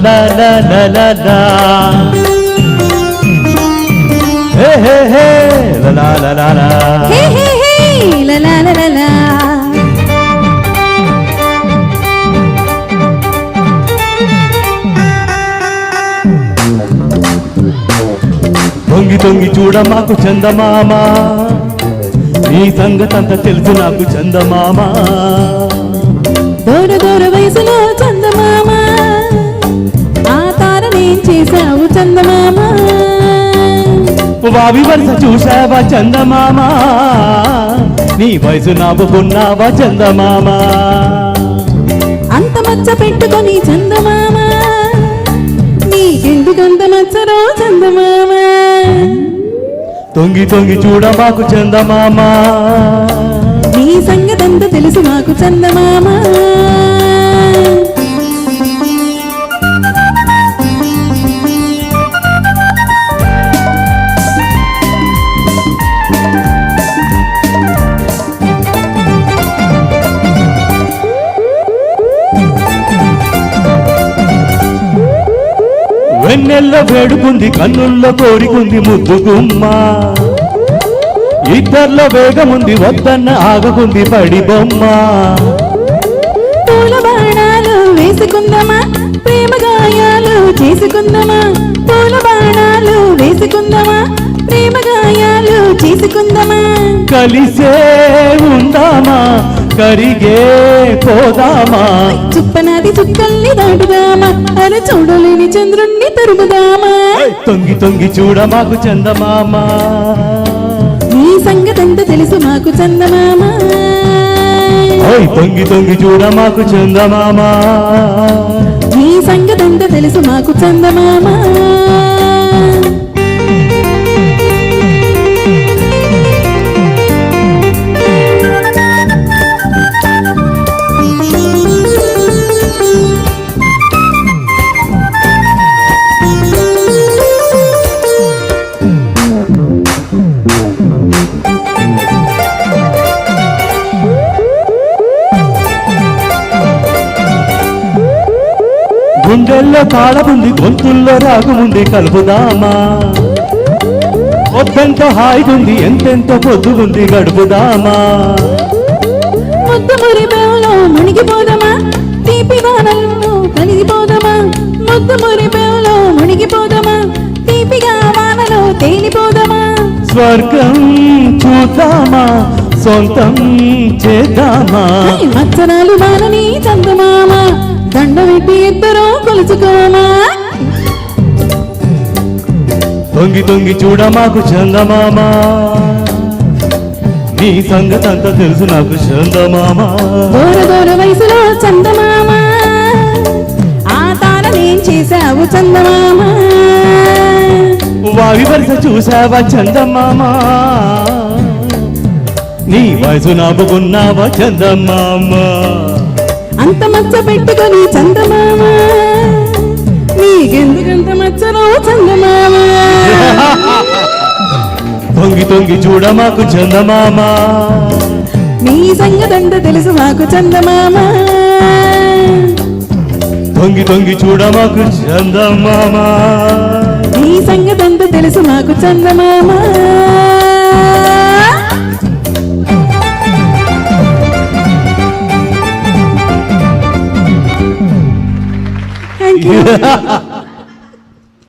లా లా లా లా లా హే హే హే లా లా లా లా హే హే హే లా లా లా లా తొంగి తొంగి చూడ మాకు చందమామ నీ సంగతంతా తెలుసు నాకు చందమామ దూర దూర వయసులో చందమామ ఆ తారనేం చేశావు చందమామ వావి వరుస చూసావా చందమామ నీ వయసు నాపుకున్నావా చందమామ అంత మచ్చ పెట్టుకొని చందమామ నీకెందుకంత మచ్చరో చందమామ తొంగి తొంగి చూడ మాకు చందమామ నీ సంగతంతా తెలుసు మాకు చందమామ వెన్నెల్లో వేడుకుంది కన్నుల్లో కోరికుంది ముద్దుగుమ్మ ఇద్దర్లో వేగముంది వద్దన్న ఆగకుంది పడి బొమ్మ పూల బాణాలు వేసుకుందామా ప్రేమ గాయాలు చేసుకుందామా పూల బాణాలు వేసుకుందామా ప్రేమ గాయాలు చేసుకుందామా కలిసే ఉందామా కరిగే పోదామా చుప్పనాది చుక్కల్ని దాటుదామా అరే చూడలేని చంద్రుణ్ణి తరుముదామా తొంగి తొంగి చూడ మాకు చందమామ నీ సంగతంతా తెలుసు మాకు చందమామ తొంగి తొంగి చూడ మాకు చందమామ నీ సంగతంతా తెలుసు మాకు చందమామ గుండెల్లో తాళముంది గొంతుల్లో రాగుముంది కలుపుదామా ఒద్దెంత హాయిగుంది ఎంతెంత పొద్దుగుంది గడుపుదామా ముద్దు మురిపేలో మునిగిపోదామా తీపి వానల్లో కలిగిపోదామా ముద్దు మురిపేలో మునిగిపోదామా తీపిగా వానలో తేలిపోదామా స్వర్గం చూద్దామా సొంతం చేద్దామా మచ్చరాలు మానని చందమామ దండ పెట్టి ఇద్దరూ కొలుచుకోమా తొంగి తొంగి చూడ మాకు చందమామ నీ సంగతంతా తెలుసు నాకు చందమామ దూర దూర వయసులో చందమామ ఆ తారనేం చేశావు చందమామ వావి వరుస చూసావా చందమామ నీ వయసు నాపుకున్నావా చందమామ అంత మచ్చ పెట్టుకొని చందమామ నీకెందుకంత మచ్చరో చందమామ తొంగి తొంగి చూడ మాకు చందమామ నీ సంగతంతా తెలుసు మాకు చందమామ తొంగి తొంగి చూడ మాకు చందమామ నీ సంగతంతా తెలుసు మాకు చందమామ Thank you.